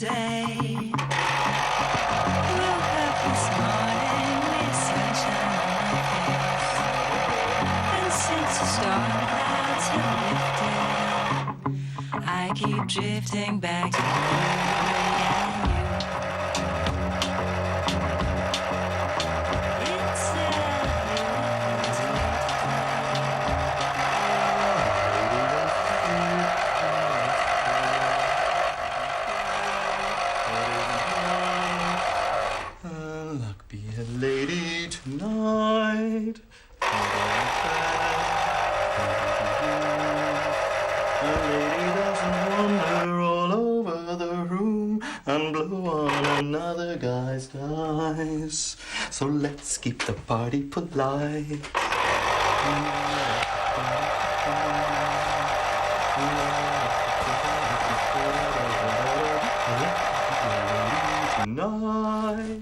day. Woke up this morning with sunshine on my face. And since the storm clouds have lifted, I keep drifting back to you, yeah, you. It's a Luck be a lady tonight. A lady doesn't wander all over the room and blow on another guy's dice. So let's keep the party polite. Tonight.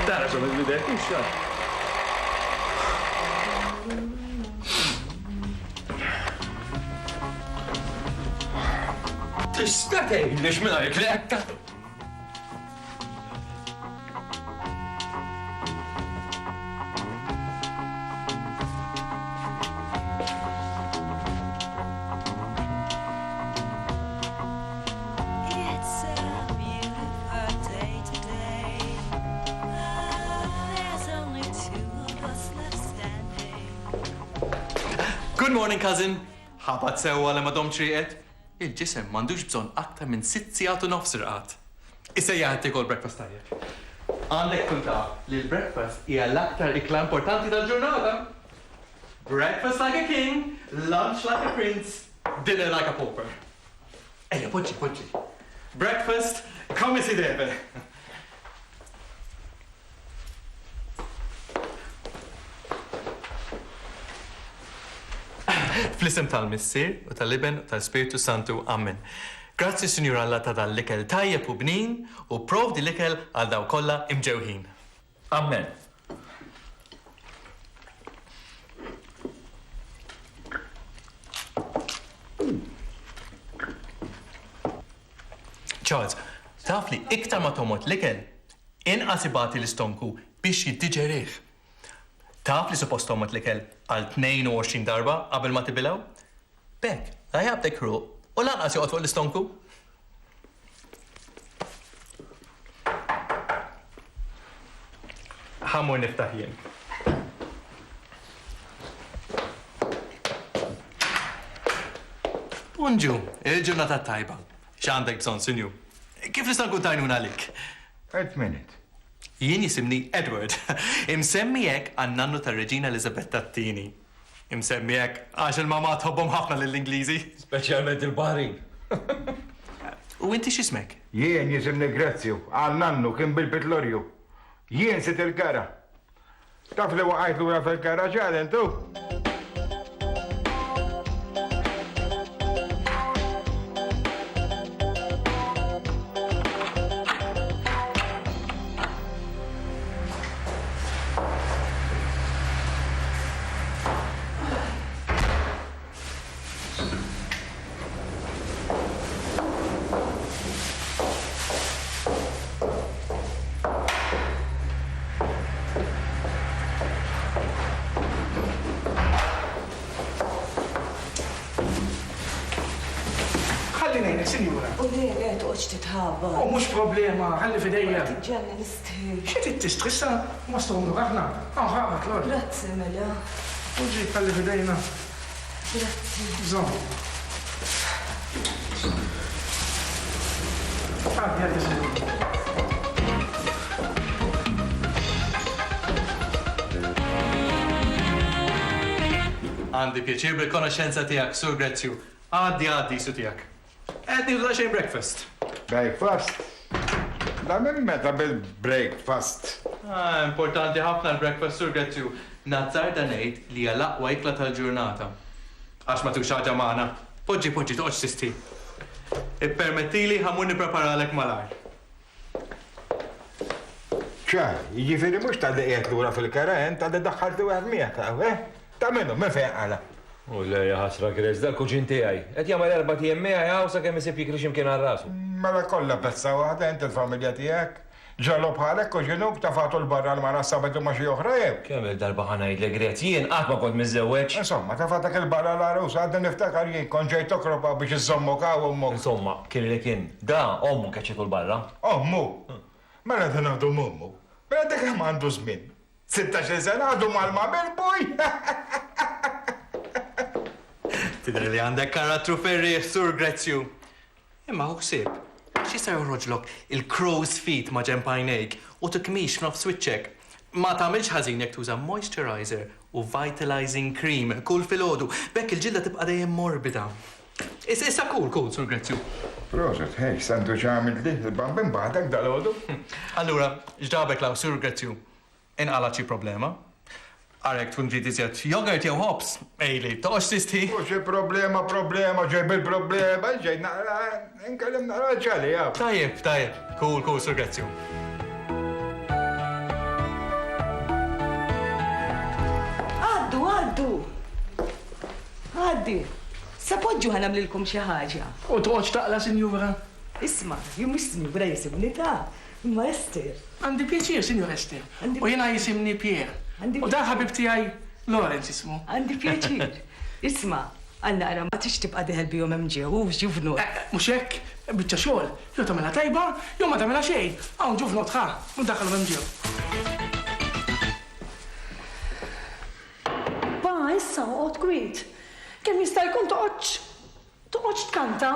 Tara, sono il video, Tista' tgħidlix minn hekk li hekk. It's a beautiful day today. There's only two of us left standing. Good morning, cousin. Ħabat sewwa li madhom triqet? Il-ġisem m'għandux bżonn aktar minn 6 sigħat u nofs irqad. Issa jgħid tikol breakfast tajjeb. Għandek tkun taf li l-breakfast hija l-aktar ikla importanti tal-ġurnata. Breakfast like a king, lunch like a prince, dinner like a pauper. Ejja, poġġi. Breakfast, come si deve. Fl-isem tal-Missier u tal-Liben u tal-Spiritu Santu, Amen. Grazzi, Sinjur Alla, ta' dal-likel tajjeb u bnin u provdi likel għal daw kollha imġewħin. Amen. Charles, taf li iktar ma tomot likel, inqas ibati l-istonku biex jiddiġerih. Taf li suppost tomot likel għal 22 darba qabel ma tibilaw? Bekk, la jabdek ru u lanqas joqgħod fuq l-istonku. Ħammur niftaħ jien. Bonġu, il-ġurnata tajba. X'għandek bżonn, Sinju? Kif nista' nkun tajnuna għalik? Wait a minute. Jien jisimni Edward. Imsemmi hekk għan-nannu tar-Reġina Elizabetta T-tieni. Imsemmi hekk għax il-mama tħobbhom ħafna lill-Ingliżi. Speċjalment il-Baħrin. U inti x'ismek? Jien jisimni Grazzju, għal-nannu kien bil-Pitlorju. Jien sit il-kara. Taf li waqajt lura fil-kara ġaden tu? Ħalli sinjura. U le, toqgħodx titħabba. U mhux problema, ħalli fidejja. Tiġġenni nistħi. Xi trid tistrissa? Ma stomnu aħna. Ħaqek lor. Grazzi, mela. Uġi ħalli fidejna. Grazzi. Żomm. Għaddi sinjura. Għandi pjaċir bil-konoxenza tiegħek, Sur Grazzju. Għaddi su tiegħek. Għedni u breakfast. Breakfast? Da minn meta bil-breakfast? Importanti ħafna l-breakfast sur Grazzu. Nazzar da ngħid li hija l-aqwa ikla tal-ġurnata. Għax ma tux ħaġa magħna. Poġġi, toqgħodx tisti. Ippermettili ħammur nippreparalek malajr. ċa, jiġifieri mhux tal-li qiegħed lura fil-karahen tal-li daħħalti wieħed miegħek hawn, Ta' minnu, minn fejn qala. U lejja ħasra Chris, dal-kuġin tiegħi. Qed jagħmel 4 tiem miegħi hawn sakemm isib jikri x'imkien għal rasu. Mela kollha pezza waħda int il-familja tiegħek. Ġallu bħalek u ġinuk tafatu l-barra l-mara sabetu ma xi oħra jew. Kemm il-darba ħanajdlek Gret, jien qatt ma kont miżewweġ. Insomma, tafatak il-barra l-arus, għadda niftakar jien kon ġejt okropa biex iżommok għaw ummok. Insomma, kien li kien, da ommu keċċetu l-barra. Ommu? Mela din għadu mummu. Mela dik hemm għandu żmien. 16 sena għadu mal-ma bil-boj. Tidher li għandek karattru ferri sur Grazzu. Imma ħuksib, x'jista' joħroġlok il-crow's feet ma' ġempajnejk u tikmix f'nofs wiċċek. Ma tagħmilx ħażin jekk tuża moisturizer u vitalizing cream kull filgħodu, bekk il-ġilda tibqa' dejjem morbida. Issa cool, sur Grazzu. Proset, hej, sandu ċamil di, il-bambin baħdak dal-ħodu. Allura, ġdabek law sur Grazzu. Inqala xi problema? Għarek tkun ġiti zjed jogurt jew hops, ejli, toqx tisti? U xi problema, ġej bil-problema, ġej naqra, nkellem naqra ġali, jaw. Tajjeb, cool, sur Grazzu. Għaddu. Għaddi. Sapoġġu ħanamlilkom xi ħaġa. U toqgħodx taqla, Sinjura. Isma, jum mhux Sinjura jisibni ta' imma Ester. Għandi pjaċir, Sinjur Ester. Għandi- U jiena jisimni Pier. Għandi- U dan ħabib tiegħi Lawrence ismu. Għandi pjaċir. Isma, għal naqra ma tix tibqa' deħel bihom hemm ġew, ġuvnu. Mhux hekk, biċċa xogħol. Jew tagħmilha tajba, jew ma tagħmilha xejn. Hawn ġufnu tħa, u daħħalhom hemm ġew. Pa, issa uqgħod kwiet. Kemm jista' jkun toqgħodx tkanta?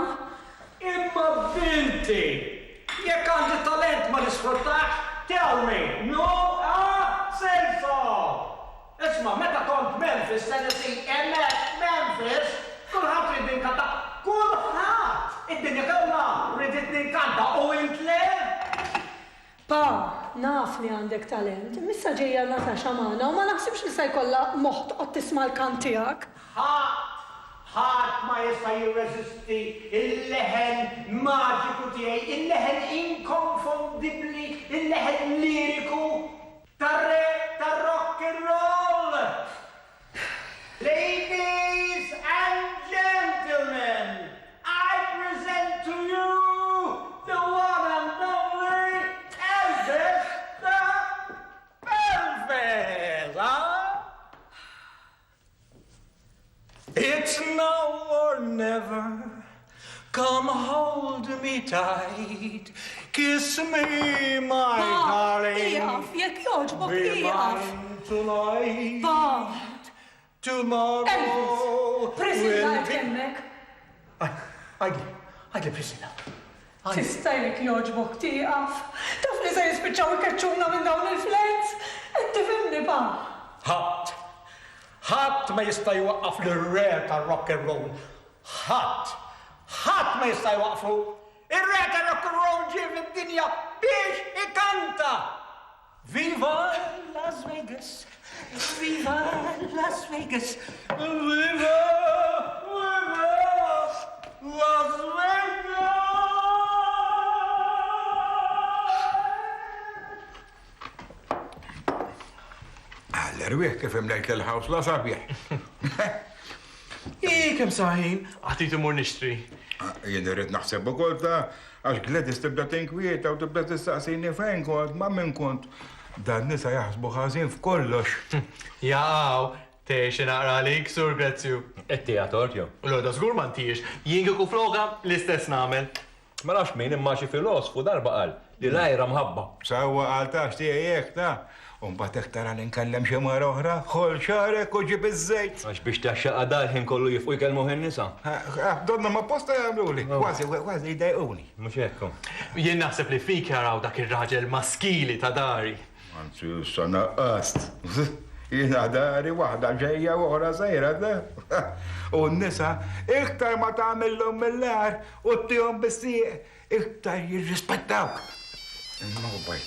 Imma binti, jekk għandi talent ma nisfruttax, tell me, no, say so. Isma, meta kont Memphis, Tennessee, emmek Memphis, kulħadd rid ninkanta, kulħadd! Id-dinja kollha ridit ninkanta u intle. Pa, naf li għandek talent. Missa ġejja nata xamana u ma naħsibx li se jkollha moħħ toqgħod tisma' l-kant tiegħek. ħadd ma jista' jirreżisti il-leħen maġiku tiegħi, il-leħen inkonfondibbli, il-leħen liriku tar-re tar-rock and roll. Ladies and gentlemen, I present to you the one and only Elvis the Belfast, It's now or never. Come hold me tight. Kiss me, my darling. Iqaf, jekk jogħġbok Be iqaf. mine tonight. Pa, Tomorrow. Elvis, Priscilla will qed be- hemmhekk. Għadli Priscilla. Tista' jekk jogħġbok tieqaf. Taf li se jispiċċaw ikeċċuna minn dawn il-flets. Qed tifhimni pa. ħadd ma jista' jwaqqaf l-re ta' rock and roll. ħadd ma jista' jwaqfu. Ir-re ta' rock and roll ġie fid-dinja biex ikanta. Viva Las Vegas! Viva Las Vegas! Viva Las Vegas! Għall-rwieħ kif imlejt l-ħaws la sabieħ. Kem saħin, għatit imur nixtri. Jien irrid naħseb ukoll ta' għax Gladys tibda tinkwieta u tibda tistaqsini fejn kont, ma' min kont. Dan nisa jaħsbu ħażin f'kollox. Jaw, teħx naqra lik, sur Grazzu. Et-teator, jo. L-għoda zgur mantiex, jingu ku floga l-istess namel. Ma nafx min imma xi filosfu darba qal li lajra mħabba. Sawa għalta xtiegħek ta' Umbat tara ninkellem xi mara oħra, ħol xarek u ġib iż-żejt. Għax biex taxxaqa darħin kollu jifqu jkellmu nisa. Donna ma posta jagħmluli, kważi jdejquni. Mhux hekk. Jien naħseb li fik jaraw dak ir-raġel maskili ta' dari. Anzi, issa naqqast. Jiena dari waħda ġejja u oħra żejra da. U n-nisa iktar ma tagħmilhom mill-ar u ttihom bis-sieq iktar jirrispettawk. No, baj.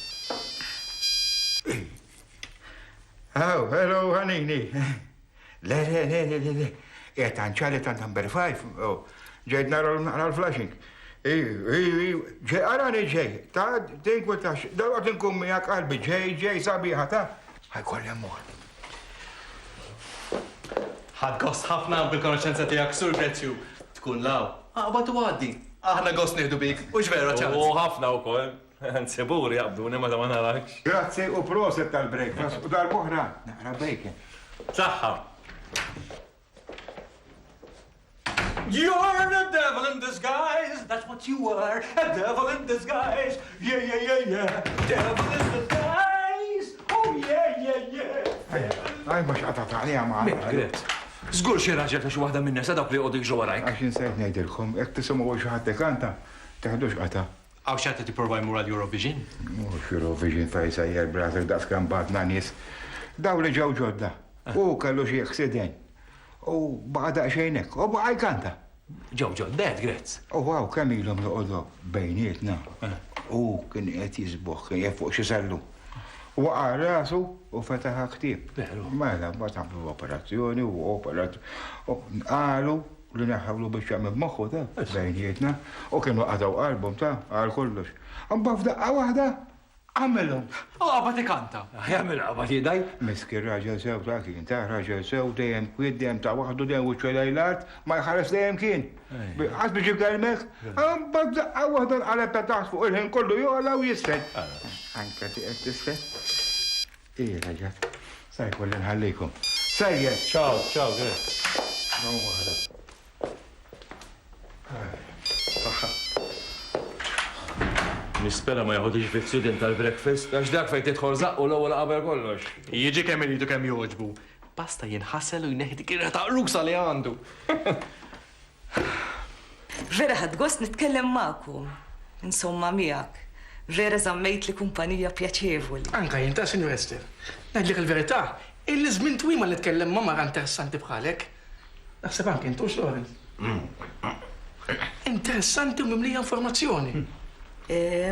Oh, hello, Hanini. Le. Tanċali tan number 5. Ġejt nara l-flashing. Ġej, arani ġej. Ta' tinkwitax. Dawat nkun miegħek qalbi ġej sabiħa ta' ħajkolli ammur. Ħad gost ħafna bil-konoċenza tiegħek sur Gretzju. Tkun law. Batu għaddi. Aħna gost nieħdu bik. Ux vera ċans. U ħafna wkoll. Nsibur jaqbduni ma ta' ma narakx. Grazzi u proset tal-breakfast u dal-boħra. Naqra bacon. Saħħa. You're a devil in disguise. That's what you are. A devil in disguise. Yeah. Devil in disguise. Oh, yeah. Aj, ma xaqta għalija ma' Gret. Zgur xi raġel ta' xi waħda minn nisa dawk li jqogħdu jiġu warajk. Għaxin sejt nejdilkom, ek tisimu xi ħadd kanta, teħdux qata. Għaw xaħta ti provaj mura l-Eurovision? Mux Eurovision fejsa jgħal brażil da' skambatna nies. Daw li ġew ġodda. U kellu xi eksiden. U baqa daqxejnek, u baqa jkanta. Ġew dead, Gret. U għaw kemm ilhom joqogħdu bejnietna. U kien qed jisbuħ, kien jef fuq xi sellu. Waqa rasu u fetaħa ktieb. Mela, ma tagħmlu operazzjoni u operazzjoni. Qalu li naħawlu biex jagħmel moħħu ta' bejnietna u kienu qadaw album ta' għal kollox. Amba f'daqqa waħda għamilhom. Għabati kanta. Jagħmel qabad jidaj. Miski raġel sew ta' kien ta' raġel sew dejjem kwiet dejjem ta' waħdu dejjem wiċċu lejlat ma jħares dejjem kien. Għas biex jikkelmek, amba f'daqqa waħda nqaleb ta' taħt fuq il-ħin kollu joqla u jisfed. Anka tiqed tisfed? Ija raġel, sajkolli nħallikom. Sajjed. Ciao, Gret. Nispera ma jaħodix fit-student tal-breakfast, għax dak fejn tidħol zaqqu l-ewwel qabel kollox. Jiġi kemm iridu kemm joġbu. Basta jinħassel u jneħdi kien ta' ruksa li għandu. Vera ħad gost nitkellem magħkom. Insomma miegħek. Vera żammejt li kumpanija pjaċevoli. Anka jien ta' Sinjur Ester. Ngħidlek il-verità, il-żmien twil ma nitkellem ma' mara interessanti bħalek. Naħseb anke intux Lorenz. Interessanti u mimlija informazzjoni.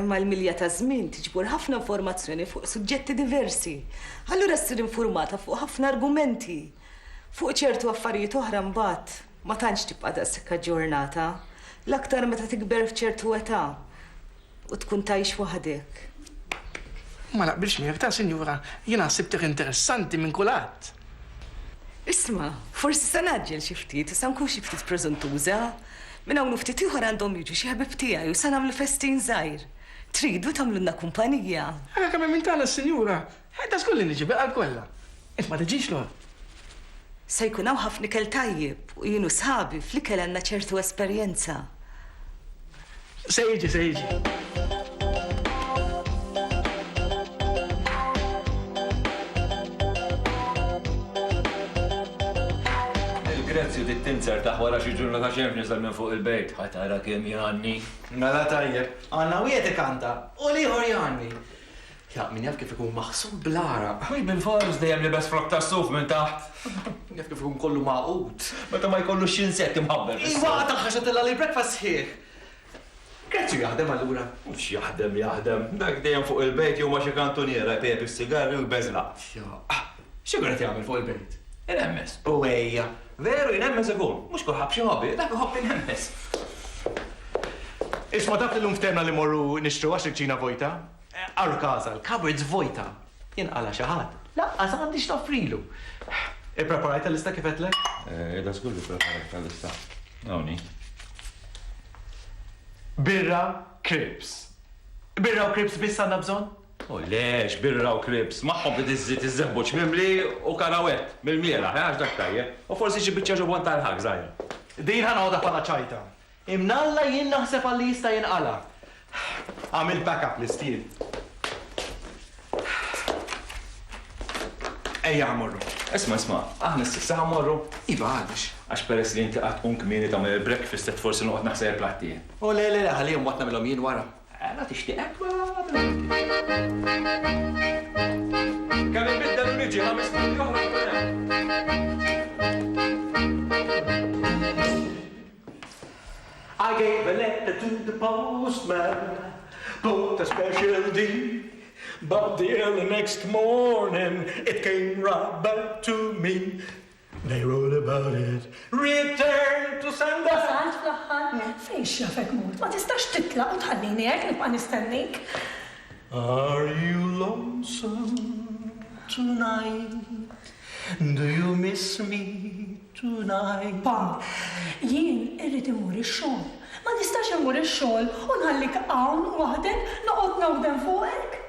Mal-milja ta' żmien tiġbur ħafna informazzjoni fuq suġġetti diversi. Allura ssir informata fuq ħafna argumenti. Fuq ċertu affarijiet oħra mbagħad ma tantx tibqa' daqshekk ġurnata. L-aktar meta tikber f'ċertu età u tkun tgħix waħdek. Ma naqbilx miegħek ta' Sinjura, jiena ħsibtek interessanti minn kulħadd. Isma', forsi se naġġel xi ftit, issa nkun xi ftit preżuntuża. Minn hawn ftit ieħor għandhom jiġu xi ħabib tiegħi u se nagħmlu festin żgħir. Tridu tagħmlulna kumpanija. Ara kemm minn tagħna Sinjura, ħedda skolli niġi beqal kollha. Int ma tiġix lor. Se jkun hawn ħafna ikel tajjeb u jienu sħabi fl-ikel għandna ċertu esperjenza. Se jiġi. Il-Grezju tittinzer taħ wara xi ġurnata xemx nisal minn fuq il-bejt. Ħatara kemm janni. Mela tajjeb, għanna wieti kanta, u liħor janni. Ja, min jaf kif ikun maħsub bl-ara. Mhux bil-fors dejjem libes frok ta' suf minn taħt. Jaf kif ikun kollu maqut. Meta ma jkollu xinsetti mħabber. Iwa, taħħaxatilla li breakfast ħieħ. Grazzi jaħdem allura. Mhux jaħdem. Dak dejjem fuq il-bejt jew ma xi kantuniera jpejjeb is-sigarri u l-beżla. X'għuret jagħmel fuq il-bejt? Inemmes. U ejja. Veru, inemmes ikun. Mhux kulħadd xi ħobbi, dak iħobb inemmes. Isma' taf l-lum ftemna li morru nixtru għax ċina vojta? Arru kaza, l-cupboards vojta. Jinqala xi ħadd. Laqqas għandix toffrilu. Ippreparajt l-lista kif qedlek? Da skur li preparajt tal-lista. Nawni. Birra, krips. Birra u krips biss għandna bżonn? U lex, birra u krips, maħħom bid-iżżit iż-żebbuċ mimli u kanawet, mill-miela, għax dak tajje. U forsi xi biċċa ġobon tal-ħag, żgħira. Din ħanoda bħala ċajta. Imnalla jien naħseb għalli jista' jinqala. Għamil backup l-istil. Ejja għamurru. Isma, aħna s-sissa għamurru. Iva għalix. Għax peress li inti qatt un kmini ta' breakfast et forsi noqgħod naħseb plattijin. U le, ħalihom waqt nagħmilhom jien wara. Għala tixtieqek kemm inbiddel u niġi ħames minuti oħra. I gave a letter to the postman, put a special D But dear, the next morning it came right back to me. They wrote about it. Return to sender. Salt fl-aħħar, fejn xafek mut, ma tistax titlaq u tħallini hekk nibqa' nistennik. Are you lonesome tonight? Do you miss me tonight? Pa, jien irrid imur ix-xogħol. Ma nistax imur ix-xogħol u nħallik hawn waħdek noqgħod nawdem fuqek.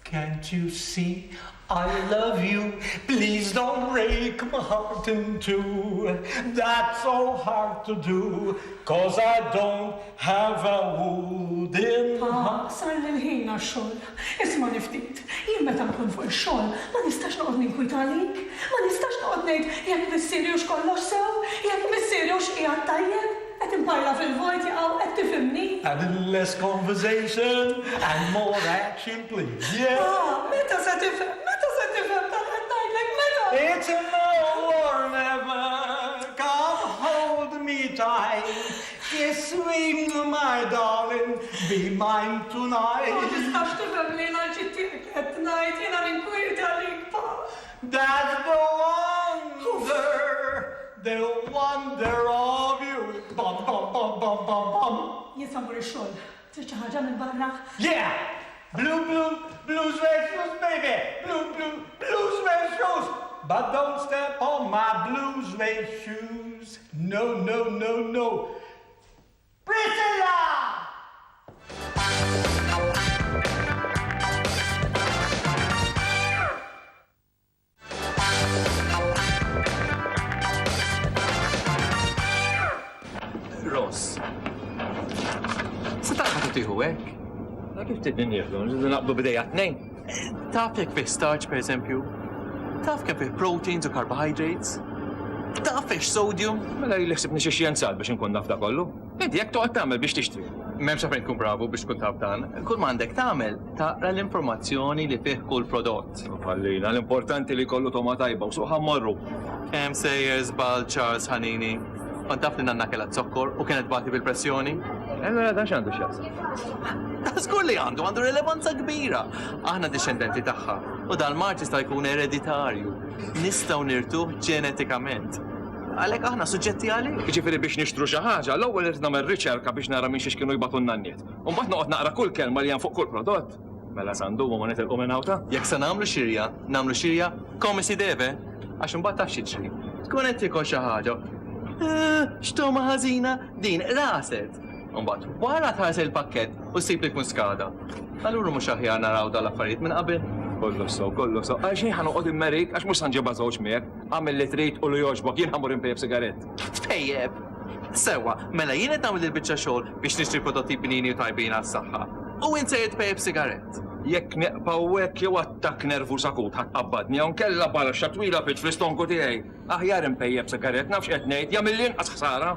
Can't you see I love you? Please don't break my heart in two. That's so hard to do, 'cause I don't have a wooden heart. Sar l-ħin għax-xogħol. Isma' niftit, jien meta nkun fuq ix-xogħol ma nistax noqgħod ninkwit għalik, ma nistax noqgħod ngħid jekk missieri hux kollox sew, jekk missieri hux qiegħed tajjeb, qed impajla fil-vojt jaqgħu qed tifhimni. A little less conversation and more action, please. Yeah. Meta se tifhem? Meta se tifhem tal-qed ngħidlek meta? It's a now or never. Come hold me tight. Kiss me, my darling. Be mine Ma tonight. tistax tifhem li jiena ġittiek qed ngħid jiena ninkwit għalik pa. That's the wonder of you. Bum, bum, bum, bum, bum, bum. Jisa mur ix-xogħol. Trid xi ħaġa minn barra? Yeah! Blue suede shoes, baby! Blue suede shoes! But don't step on my blue suede shoes. No. Priscilla! Ross. Seta' ħatu tiħu hekk? Kif tidin jieħdu? Naqbdu bidejja tnejn. Taf jekk fih starch, per eżempju? Taf kemm fih proteins u carbohydrates? Taf fih sodium? Mela li ħsibni xi xjenzat biex inkun naf da kollu. Inti jekk toqgħod tagħmel biex tixtri. M'hemmx għalfejn tkun bravu biex tkun taf dan. Kull ma għandek tagħmel taqra l-informazzjoni li fih kull prodott. Fallina, l-importanti li kollu toma tajba u suħa morru. Kemm sejjer żball Charles Ħanini. Kont taf li nanna kellha zokkor u kienet bagħti bil-pressjoni? Allora dan x'għandu x'jaqsam? Żgur li għandu rilevanza kbira. Aħna discendenti tagħha u dal-mart jista' jkun ereditarju. Nistgħu nirtuh ġenetikament. Għalhekk aħna suġġetti għalih. Jiġifieri biex nixtru xi ħaġa, l-ewwel irid nagħmel riċerka biex nara minn xiex kienu jbagħtu n-nanniet. U mbagħad noqgħod naqra kull kelma li hemm fuq kull prodott. Mela sandumu ma nitilqu minn hawta? Jekk se nagħmlu xirja come si deve, għax imbagħad taf xi tixri. Tkun qed tikol xi ħaġa. Xtoma ħażina din raset. Mbagħad wara tħares il-pakkett u ssib li tkun skada. Allura mhux aħjar naraw dal-affarijiet minn qabel. Kollu so. Għal xejn ħanoqgħod immerik għax mhux ħanġibha żewġ miegħek. Għamel li trid u li jogħġbok jien ħammur impejjeb sigarett. Tejjeb. Sewa, mela jien qed nagħmel il-biċċa xogħol biex nixtri prodotti bnini u tajbin għas-saħħa. U inti qed tpejjeb sigarett. Jekk neqpaw hekk jew attakk nervu sakut ħaqqabbadni hawn kellha baraxxa twila fit fl-istonku tiegħi. Aħjar impejjeb sigarett nafx qed ngħid jagħmel li inqas ħsara.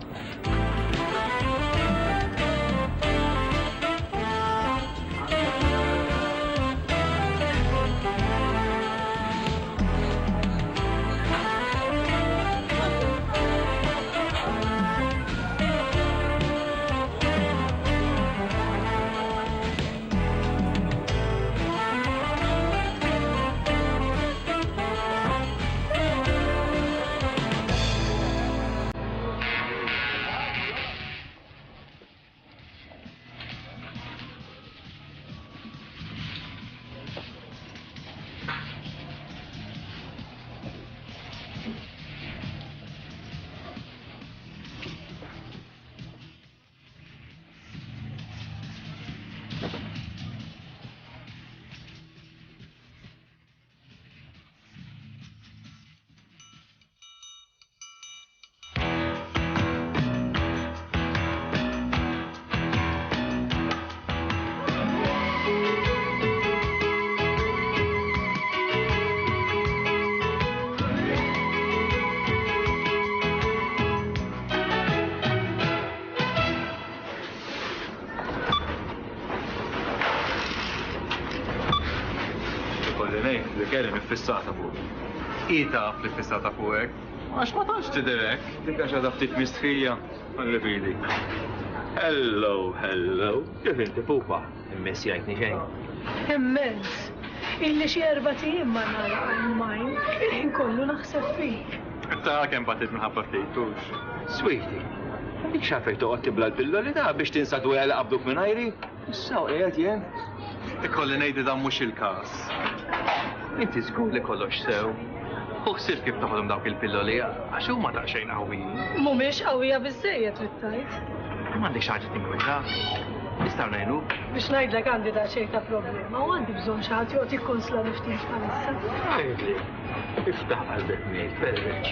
Li kelli mifissata fuq. I taf li fissata fuqek. Għax ma tantx tidherek. Dik għax għadha ftit mistħija għalli fili. Hello. Kif inti pupa? Immessi għajtni xejn. Immens. Illi xi 4 tiem ma nara online, il-ħin kollu naħseb fik. Ta' kem batit minħabba fejtux. Sweetie, dik xafej toqgħod tibla l-pilloli ta' biex tinsa dwejja li qabduk minn ajri? Issa qiegħed jien. Ikolli ngħidi dan mhux il-każ. Inti żgur li kollox sew. Uħsib kif toħodhom dawk il-pilloli għax huma daqsxejn qawwijin. Mhumiex qawwija biżejjed trittajt. M'għandix ħaġa tinkwita. Nistgħu ngħinu. Biex ngħidlek għandi daqsxejn ta' problema u għandi bżonn xi ħadd joqgħod jikkonsla niftit bħalissa. Għajdli, iftaħ qalbek ngħid, perreċ.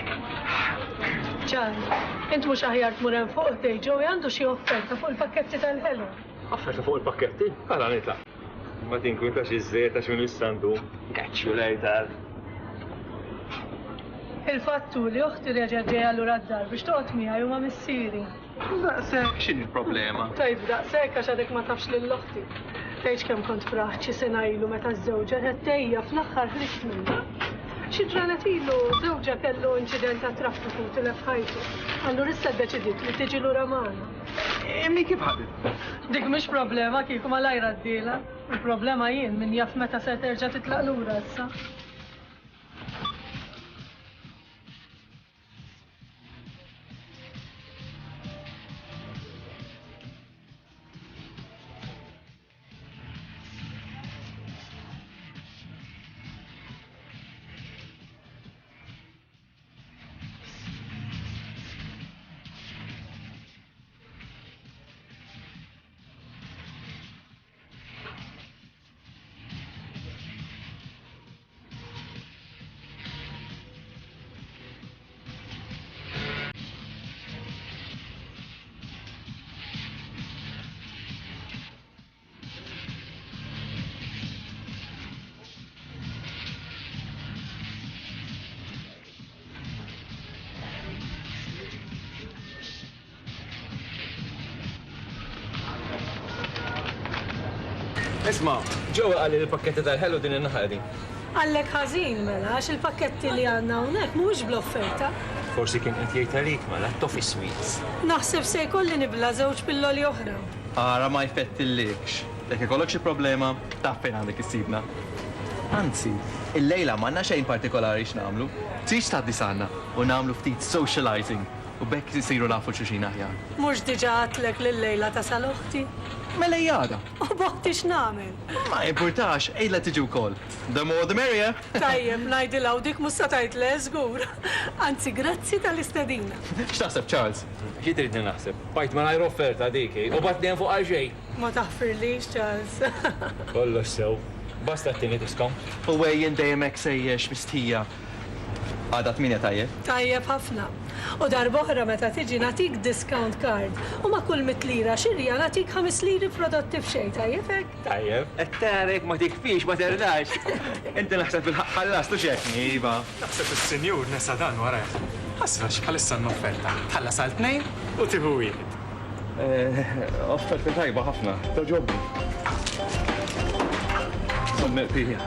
Ċar, int mhux aħjar tmur hemm fuq dej ġewi għandu xi offerta fuq il-pakketti tal-ħelu. Offerta fuq il-pakketti? Għala nitlaq. Ma tinkwitax iż-żejt għax minn istandu. Catch you later. Il-fattu li uħti reġa' ġejja lura d-dar biex toqgħod miegħi huma missieri. Daqshekk x'inhi l-problema? Tajb daqshekk għax għadek ma tafx lill-oħti. Tgħidx kemm kont fraħ sena ilu meta ż-żewġa qed tejja fl-aħħar ħriġt minnha. Xi ġranet ilu żewġa kellu inċident ta' traffiku tilef ħajtu. Allura issa ddeċidiet li tiġi lura magħna. Immi kif ħadet? Dik mhix problema kieku ma lajra d-diela. Il-problema jien min jaf meta se terġa' titlaq lura issa. Isma, ġewa għalli l-pakketti tal-ħelu din in-naħa din. Għallek ħażin mela għax il-pakketti li għandna hawnhekk mhuwiex bl-offerta. Forsi kien qed jgħid għalik mela toffee sweets. Naħseb se jkolli nibla żewġ pilloli oħra. Ara ma jfettillikx. Jekk ikollok xi problema, taf fejn għandek issibna. Anzi, il-lejla m'għandna xejn partikolari x'nagħmlu. Trix tgħaddi sanna u nagħmlu ftit socializing u bekk isiru nafu xulxin aħjar. Mhux diġà għatlek lill-lejla ta' sal-oħti. Mela jgħada. U boħti x'nagħmel. Ma importax, ejla tiġi wkoll. The more the merrier. Tajjeb, ngħidilha u dik mhux se tajt le żgur. Anzi, grazzi tal-istedina. X'taħseb Charles? Xi tridni naħseb? Bajt ma ngħid offerta diki u bat dejjem fuq għal xejn. Ma taħfirlix, Charles. Kollox sew. Basta t-tieni tiskom. U għejjen dejjem hekk sejjex mistħija. Għada 8 tajjeb. Tajjeb ħafna. U darboħra meta tiġi natik discount card. U ma kull mitlira xirja natik 5 liri prodotti f'xej, tajjeb hekk? Tajjeb. Ettarek ma tikfix ma terlax. Inti naħseb fil-ħallas tu xek. Iva. Naħseb il-senjur nesa dan wara. Ħasra x'bħalissa n-offerta. Tħallas għal 2 u tibu wieħed. Offerta tajba ħafna. Toġobni. Sommer fija.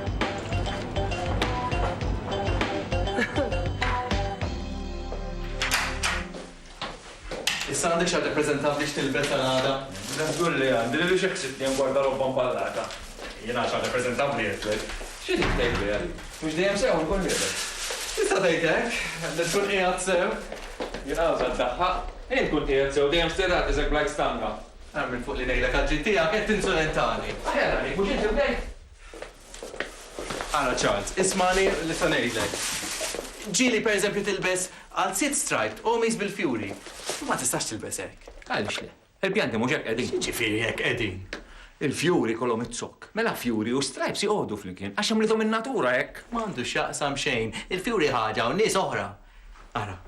Issa għandek xar reprezentant li xtilbet għal-għada? Għazgur li għandi li xeħsib li għan robba mballata. Jena xar reprezentant li jgħet. Xini t-tejb li għalli? Mux dejjem sew nkun jgħet. Issa tejtek, għandek tkun qiegħed sew. Jena għazad daħħa. Jien kun jgħet sew dejjem stirat iżek blajk stanga. Għamil fuq li nejlek għadġin tijak, qed insolentani. Aħjana li, mux inti bdejt. Għara Charles, ismani li sa ngħidlek. Ġili per eżempju tilbes għal sit striped u mis bil-fjuri. Ma tistax tilbes hekk. Għalix li. Il-pjanti mux hekk qegħdin. Ġifieri hekk qegħdin. Il-fjuri kollhom it-sok. Mela fjuri u stripes jgħodu flimkien għax hemm min natura hekk. M'għandux jaqsam xejn. Il-fjuri ħaġa u nies oħra. Ara,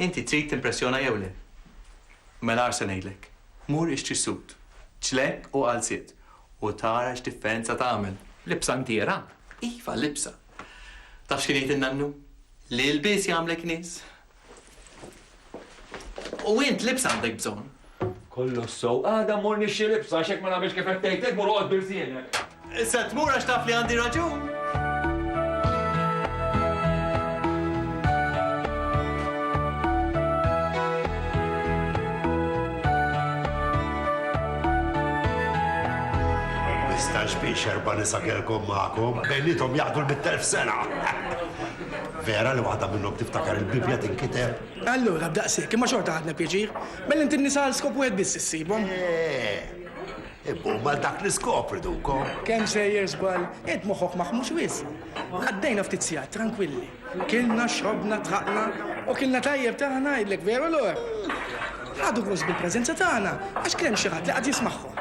inti trid timpressjona jew le. Mela arsa ngħidlek. Mur ixtri sut, ċlek u qalsiet u tara x'differenza tagħmel. Libsa ntiera. Iva, libsa. Taf x'kien jgħid in-nannu? Li l-bis jagħmlek nies. U int libsa għandek bżonn. Kollu sow, għada mur nixxi libsa xek ma nagħmilx kif qed tgħidlek mur oqgħod bil-sienek. Issa tmur għax taf li għandi raġun. jistax biex erba' nisa kelkom magħkom, bejnietom jaqdu l-100,000 sena. Vera li waħda minnhom tiftakar il-Bibja tinkiteb? Allura, b'daqsik, imma xorta għadna pjaċir. Bell inti nisa l-skop wieħed biss issibhom. Ibbu mal dak li skopri dukom. Kemm sejjer żball, int moħħok maħmux wis. Għaddejna ftit sigħat tranquilli. Kilna, xrobna, traqna u kilna tajjeb tagħna ngħidlek veru lor. Ħadu gost bil-preżenza tagħna għax kemm xi ħadd li qed jismagħhom.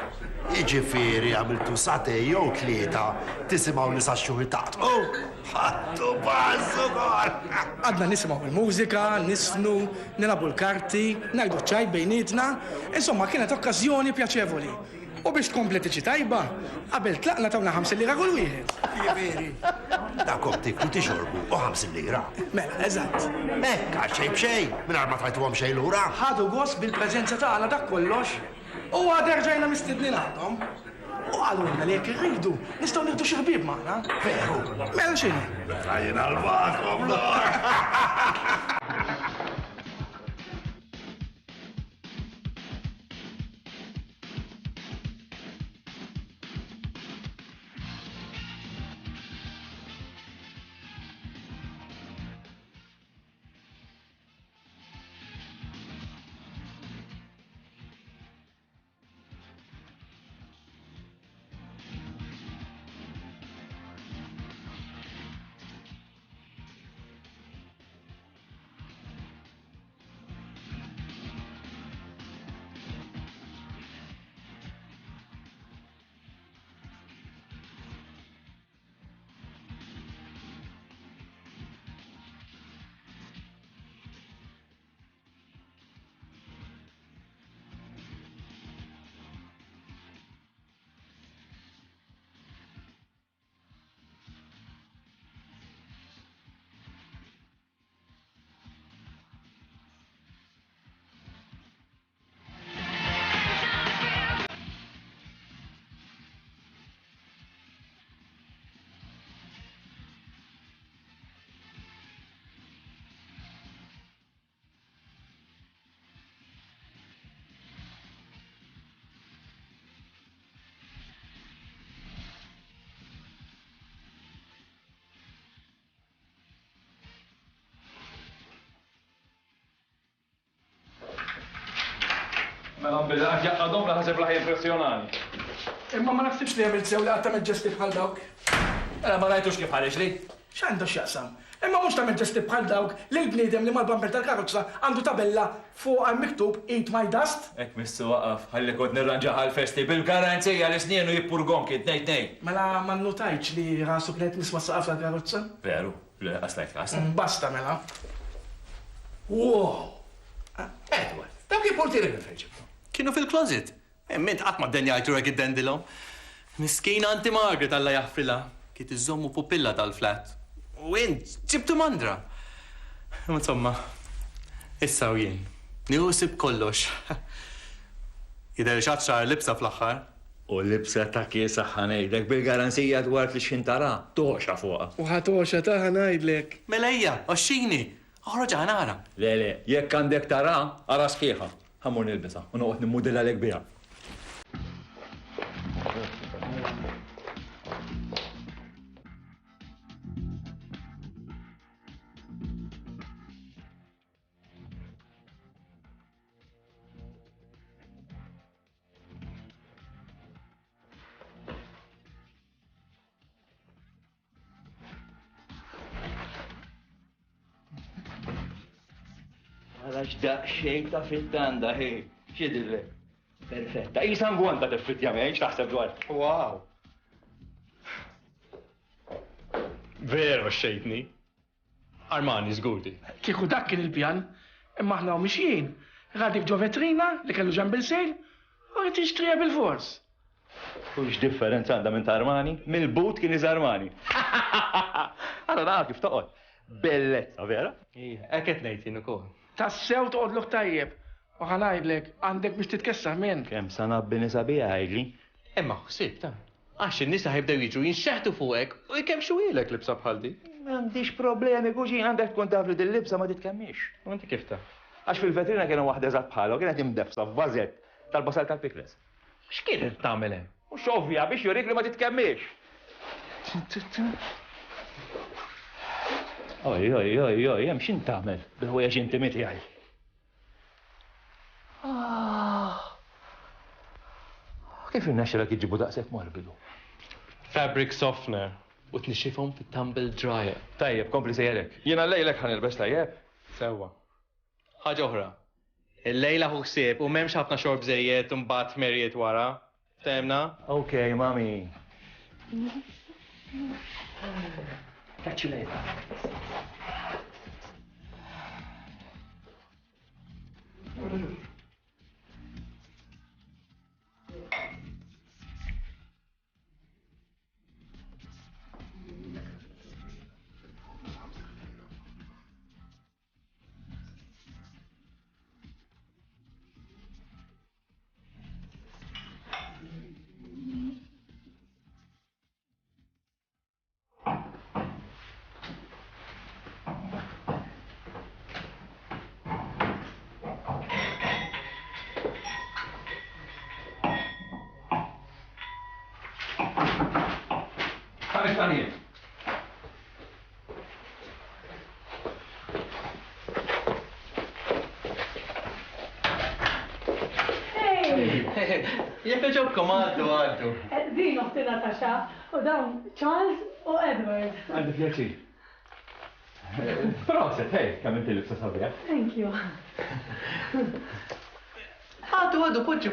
Jiġifieri għamiltu satej jew tlieta tisimgħu nisa x-xuħitat. Ħadtu bazzu kol! Għadna nisimgħu il-mużika, nisnu, nilabu l-karti, ngħidu ċaj bejnietna, insomma kienet okkażjoni pjaċevoli. U biex tkompletiċi tajba, qabel tlaqna tawna 5 lira kull wieħed. Jiġifieri, dakom tiklu tixorbu u 5 lira. Mela, eżatt. Ekka xejn b'xejn, mingħajr ma tajtuhom xejn lura. Ħadu gost bil-preżenza tagħna dak kollox. U għaderġajna mistednin għadhom. U għaluna li jekk irridu, nistgħu nieħdu xi ħbieb magħna. Veru. Mela x'inhi? Rajin għal-bakom lor. Mela bil-għak jaqqadhom la ħaseb laħi impressjonani. Imma ma naħsibx li għamilt sew li għatta meġġesti bħal dawk. Ma rajtux kif ħareġ li? X'għandu x'jaqsam? Imma mhux ta' meġġesti bħal dawk li l-bniedem li mal-bamper tal-karozza għandu tabella fuq miktub Eat My Dust. Ek missu waqaf, ħalli kod nirranġaħ għal-festi bil-garanzija li snienu jippurgon kien nej. Mela ma nnotajċ li rasu kienet misma saqaf tal-karozza? Veru, għastajt kasta. Basta mela. Wow! Edward, dawk il-portieri minn Kienu fil-closet. Mint qatt ma d-denja jgħidu għek id-dendilhom. Miskina Anti Margaret alla jaffrila. Kiet iżommu pupilla tal-flat. U int, ġibtu mandra. Insomma, issa u jien. Niusib kollox. Jidher xaċċar libsa fl-aħħar. U libsa ta' kiesa ħanejdlek bil-garanzija dwar li xintara, toħxa fuqa. U ħatoxa ta' ħanajdlek. Melejja, oxxini. Oħroġ ħanara. Le, jekk għandek tara, ara sħiħa. Ħammur nilbisa, u noqgħod nimmudilla lek biha. Għalax daqxejn ta' fit-tanda, hej, xidilre. Perfetta, jisan gwanta t-fit jamej, xtaħseb dwar. Wow. Veru xejtni. Armani zgudi. Kieku dak kien il-pjan, imma aħna u mixjien. Għadik ġo vetrina li kellu ġan bil-sejl, u għet ixtrija bil-fors. U x-differenza għanda minn ta' Armani? Mill-but kien iż Armani. Għara da' kif toqgħod. Bellezza, vera? Eket nejtin u kol. Tassew toqgħodlok tajjeb. U ħanajdlek, għandek biex titkessa minn. Kem sanabbi nisabija għajli? Emma xsib ta' għax in-nisa ħibdew jiġu jinxeħtu fuqek u jkemxu ilek libsa bħal di. M'għandix problemi, kuġin, għandek tkun taf li dil-libsa ma titkemmix. U inti kif ta'? Għax fil-vetrina kienu waħda eżatt bħalu, kienet imdefsa f'vażett tal-basal tal-pikles. X'kienet tagħmel hemm? U xovja biex jurik li ma titkemmix. Oj, jem xin tagħmel bil-ħwejjeġ intimi tiegħi. Kif irnexxilek iġibu daqshekk morbidu? Fabric softener u tnixxifhom fit-tumble dryer. Tajjeb, kompli sejjelek. Jiena lejlek ħanilbes tajjeb. Sewwa. Ħaġa oħra. Il-lejla ħsieb u m'hemmx ħafna xorb żejjed u mbagħad ħmerijiet wara. Temna? Okay, mami. Catch you later. Tanijiet. Jekk ġobkom għaddu. Din uħti Natasha u dawn Charles u Edward. Għandi pjaċir. Proset, hej, kemm inti libsa sabiħ. Thank you. Għaddu, poġġu.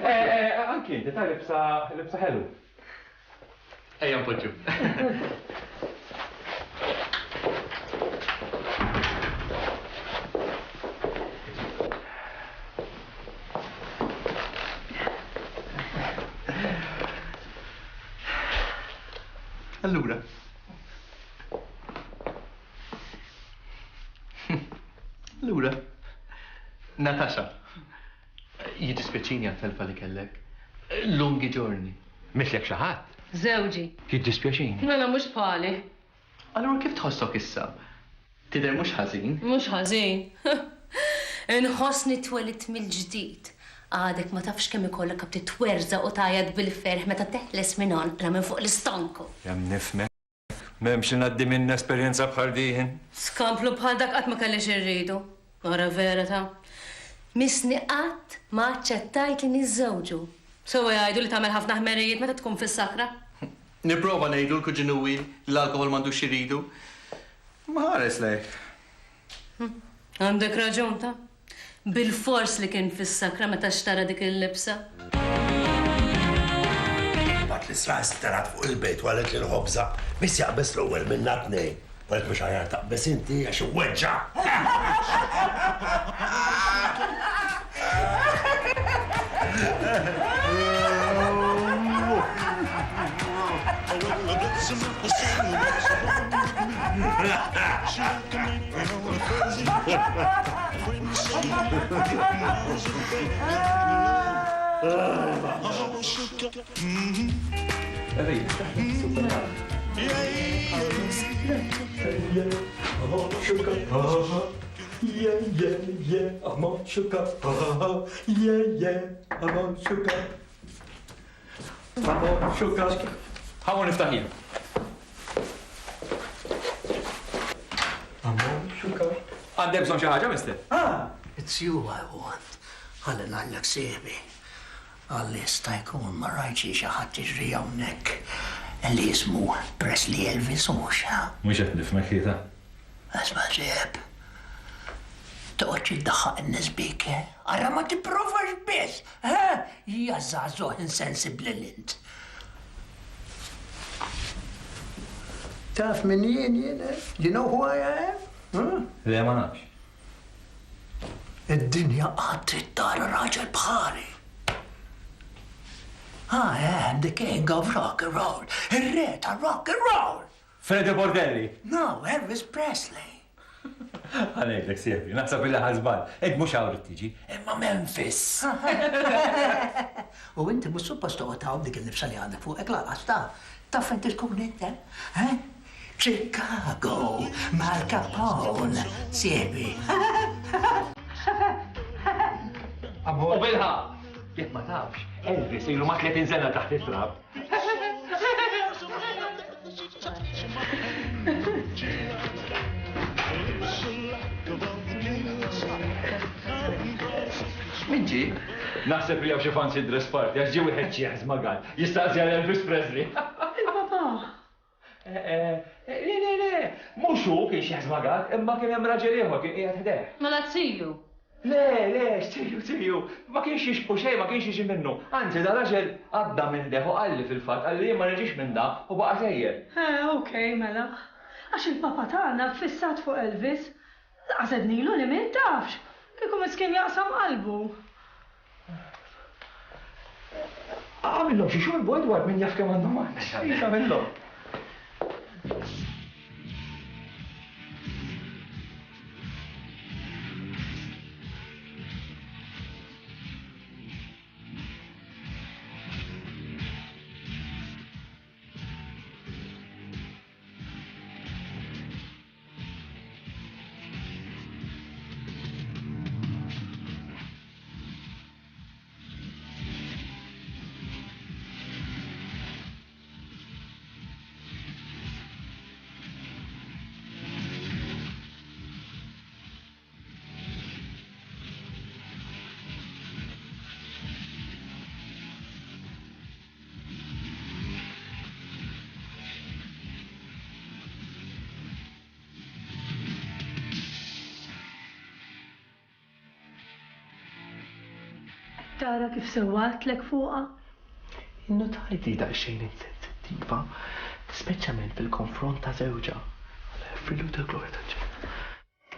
Anki inti ta' libsa ħelu. Ejja poġġu. Allura. Allura. Natasha. Jiddispjaċini għat-telfa li kellek. Lungi ġorni. Mislek xi ħadd? Żewġi. Jiddispjaċini. Mela mhux bħali. Allura kif tħossok issa? Tidher mhux ħażin? Mhux ħażin. Inħossni twelit mill-ġdid. Għadek ma tafx kemm ikollok kap titwerża u tajjed bil-ferħ meta teħles minn ra minn fuq l-istanku. Jem nifmek. M'hemmx ngħaddi minn esperjenza bħal din. Skamplu bħal dak qatt ma kellix irridu. Wara vera ta' misni qatt ma aċċettajt li niżżewġu. Sewa jgħidu li tagħmel ħafna ħmerijiet meta tkun fis-sakra. Nipprova ngħidu l-kuġinuwi l-alkohol m'għandux iridu. Ma ħares lejk. Għandek raġun ta' bil-fors li kien fis-sakra meta xtara dik il-libsa. Bat li sras tarat fuq il-bejt u għalet li l-ħobza bis jaqbes l-ewwel minna tnejn. Għalet mux ħajar taqbes inti għax weġġa. Ħamu niftaħin. Għandek bżonn xi ħaġa, mister? It's you I want. Għalli nallek sieħbi. Għalli stajkun ma rajċi xaħat iġri hawnhekk. Li jismu Presley Elvis mhux. Mhux qed nifhmek ħieta. Asma ġeb. Toqgħodx iddaħħaq in-nies bik, Ara ma tipprovax biss. Hija żagħżugħ insensibbli l-int. Taf min jien? You know who I am? Le ma nafx. Id-dinja qatt trid tara raġel bħali. I am the king of rock and roll. Ir-re ta' rock and roll. Freddie Bordelli. No, Elvis Presley. Għalek, sieħbi, naħseb illa ħazbal. Ed mux għawri tiġi. Imma Memphis. U inti mux suppost toqgħod hawn dik il-libsa li għandek fuqek laqas ta' taf inti tkun inti, Chicago, Mal Capone, sieħbi. U bilħa, jek ma tafx, Elvis ilu ma 30 sena taħt it-trab. ġi? Naħseb li għaw xi fancy dress party, għax ġi wieħed ċieħ żmagat. Jistaqsi għal Elvis Presley. Il-papa. Le, mhux hu kien xi żmagat, imma kien hemm raġel ieħor kien qiegħed ħdeh. Mela tsiju. Le, stiju, ma kienx jixbu xejn, ma kienx jiġi minnu. Anzi, da raġel għadda minn deħu għalli fil-fatt, għalli ma reġix minn da u baqa sejjer. Okej, mela. Għax il-papa tagħna fissat fuq Elvis. Għasednilu li min tafx. Kieku miskin jaqsam qalbu. Għamillom xi xogħol Edward min jaf kemm għandhom għandx. Għamillom. Tara kif sewwatlek fuqha? Innotajt li daqsxejn insensittiva, speċjalment fil-konfront ta' żewġa. Frilu ta' glorja ta' ġen.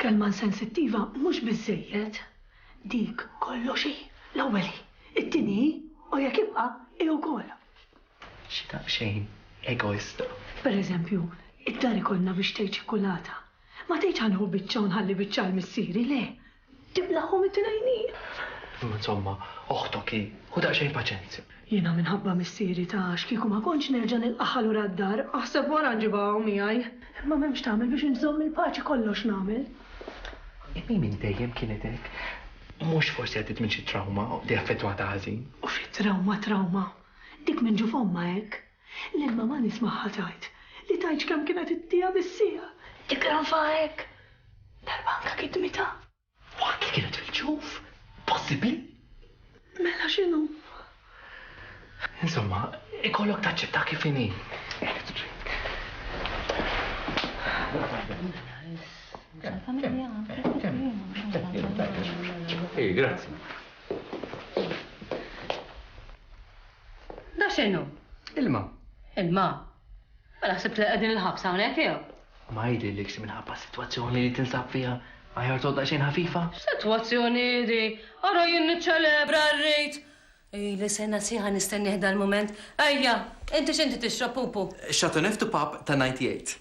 Kelma sensittiva mhux biżejjed. Dik kolloxi, l-ewweli, it-tieni u jekk ibqa' wkoll. Xi daqsxejn egoista. Pereżempju, id-dar ikollna biex tgħid ċikkulata. Ma tgħidx ħanħu biċċa u nħalli biċċa l-missieri, le. Tiblaħhom it-tnejnin. Insomma, oħtoki, u daqsxejn paċenzja. Jiena minħabba missieri ta' x'kieku ma kontx nerġa' nilqaħħal ura d-dar, aħseb wara nġibgħu miegħi. Imma m'hemmx tagħmel biex inżomm il-paċi kollox nagħmel. Immi minn dejjem kienet hekk. Mhux forsi għaddit minn xi trauma li affettwata ħażin. U xi trauma. Dik minn ġu fomma hekk. L-imma ma nismaħħa tajt li tajt kemm kienet ittija bis-sija. Tikranfa hekk. Darbanka kidmita. Waqt li kienet fil-ġuf. Possibbli? Mela x'inhu? Insomma, ikollok taċċetta kif inhi. Grazzi. Da x'inhu? Ilma. Ilma. Mela ħsibt li qegħdin il-ħabsa hawnhekk jew? Ma jidhirlek xi minħabba sitwazzjoni li tinsab fiha. Għajar todda xejn ħafifa? Situazzjoni di, għara jien niċċelebra r-rejt. Li sena siħa nistenni ħda l-moment. Ejja, inti xinti tixrab pupu? Chateauneuf du Pape ta' 98.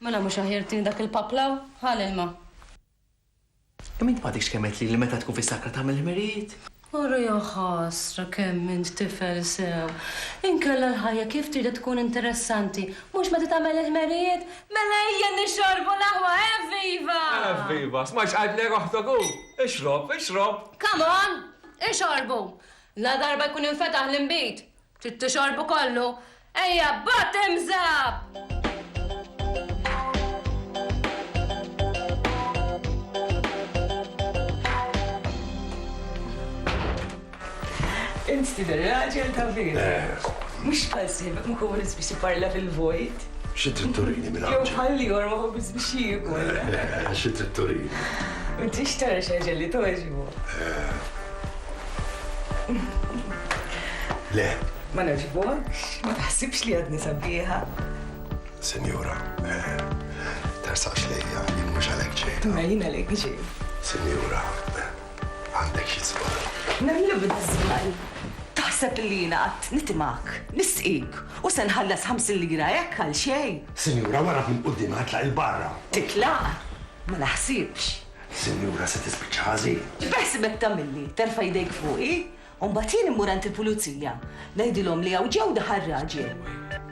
Mela mux aħirtini dak il-paplaw, ħal-ilma. Imint ma dikx kemmet li meta tkun fis-sakra tagħmel il-merijiet? Għara jaħasra kemm int tifel sew. Inkella l-ħajja kif trida tkun interessanti. Mux meta tagħmel il-merijiet, mela ejja nixorbu l-aħwa, viva! Viva, smax għadlek oħtoku. Ixrob. Come on, ixorbu. La darba jkun infetaħ l-imbit. Trid tixorbu kollu. Ejja, bottoms up! Inti tidher raġel ta' vera. Mhux bħalsibek ma komunis biex jipparla fil-vojt. Xi trid turini minn Jew bħalli jorma komunis biex jiekol. Xi trid turini. Inti xtara xi ħaġa li toġbu. Le, Ma noġbokx, ma taħsibx li għadni sabiħa. Senjura, tersaqx lejja, jien mhux għalhekk ġejta. Ma jien għalek ġej. Senjura, għandek xi żball. Namlu bid-żbal. Taħseb li jiena qatt nitimak, nisqik u se nħallas 5 lira hekk għal xejn. Senjura, wara minn quddiem ħatlaq il-barra. Titlaq, ma naħsibx. Senjura, se tispiċċa ħażin. X'beħsibek tagħmilli? Terfa' jdejk fuqi? Mbagħad jien immur għand il-pulizija. Ngħidilhom li hawn ġew daħal raġel.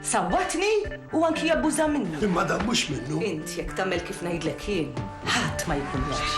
Sawwatni u anki jabbuża minni. Imma dan mhux minnu. Int jekk tagħmel kif ngħidlek jien, ħadd ma jkun jax.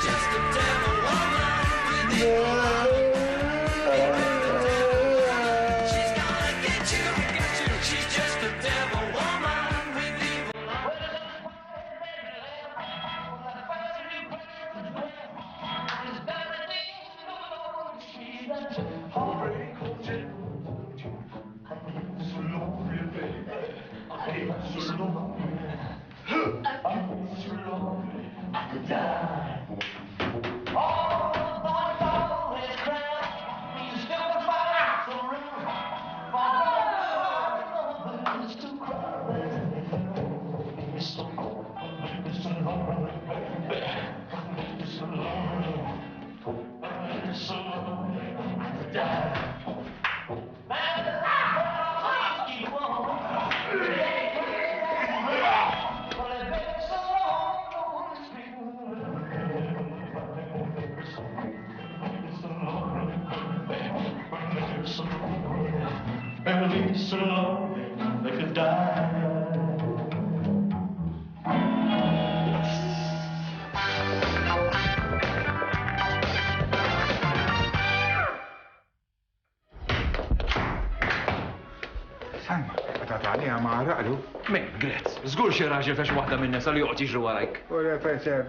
Salma, tataniha ma' raqlu. Men, Gretz, żgur xi raġel ta' xi waħda minn nisa li joqgħod jiġru warajk. U Peter.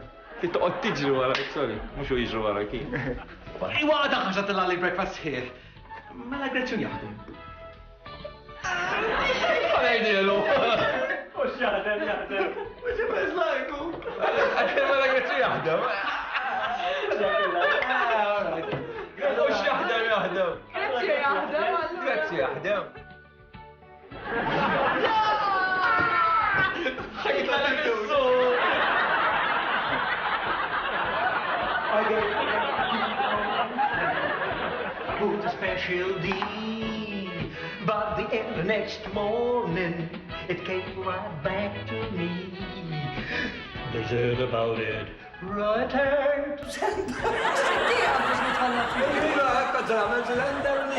Li toqgħod tiġri warajk, sorry, mhux hu jiġru warajk. Iwa għada ħaxa t-lalli breakfast here. Mela Gretchen jaħdem. Għalajdielu. Mux jaħdem. Mux jibbez lajku. Għakħem mela Gretchen jaħdem. Mux jaħdem. Gretchen jaħdem. ħajta l-għissu. Put a special deed, but the next morning it came right back to me. They said about it, return to sender.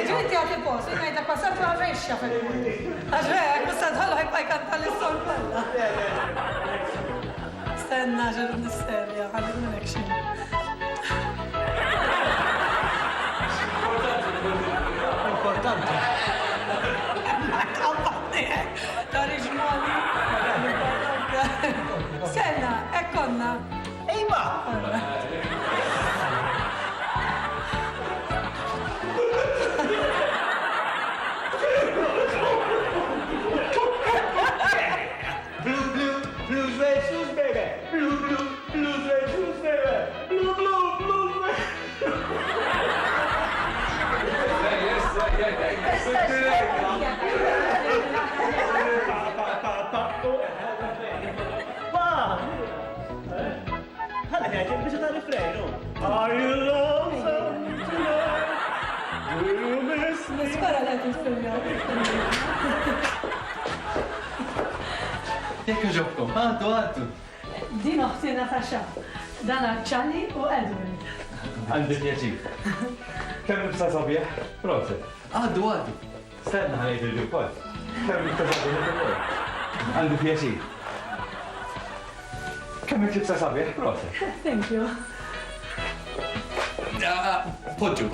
Ġinti għati post, jgħajda passat ma reċċa fil-mudi. Għaxħek, passat għallu ħek bajkan tal-isson kolla. Stenna ġerru nisterja, għallu minnek xin. Importanti. Kampani, ta' riġmoni. Stenna, ekkonna. Ejma! Blues, red shoes, baby. Blues, red shoes, baby. Blues, red. Are you lonesome tonight? Do you miss me? Spara la t-filmja. Jekk ġobkom, għaddu. Din uħti Natasha. Dana Ċalli u Edwin. Għandi pjaċir. Kemm nibsa sabieħ? Proset. Għaddu. Stenna ħanejdu l-kol. Kemm nibsa sabieħ? Għandi pjaċir. Kemm nibsa sabieħ? Proset. Thank you. Poġġu.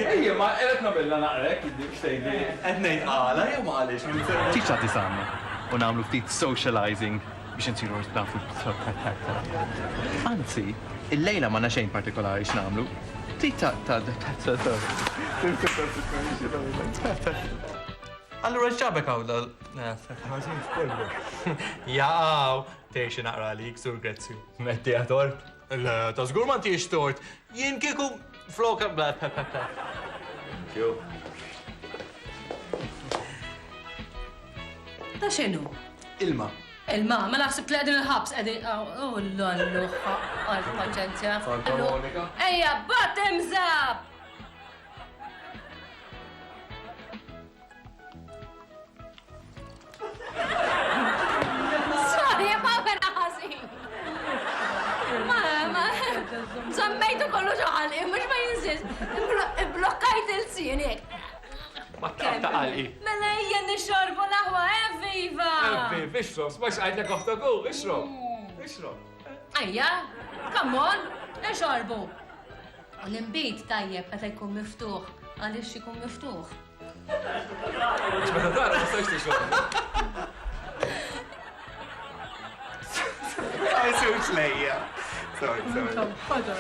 Ejja, ma qed nagħmilha naqrek, xtejdi. Għednejt għala, jew ma għalix. Tiċ għati samma. U namlu ftit socializing biex nsiru nafu Anzi, il-lejla ma xejn partikolari x'namlu. Allura x'ġabek għawla? Ħażin f'kollu. Jaqaw, teħxi naqra li ksur Grezzju. Metti għatort? Le, ta' żgur ma tiex tort. Jien kieku floka Jo. Ta' xenu? Ilma. Il-ma, ma naħseb li għedin il-ħabs, għedin... Oh, l-allu, għal-paċenzja. Santa Monika. Ejja, bottom zap! Sorry, ma vera ħasin. Ma, zammejtu kollu ġoħalli, mux ma jinżis. Blokkajt il-sienek. Ma ta' għalqi. Mela hija nixorbu naħwa, viva! Viv, ixrob, ma xqajt lek oħtagu, ixrob. Ajja, come on, nixorbu. L-imbit tajjeb meta jkun miftuħ, għaliex ikun miftuħ. X'meta tara ma stajx tixrob. Ma jisux lejja. Sorry. Ħodor.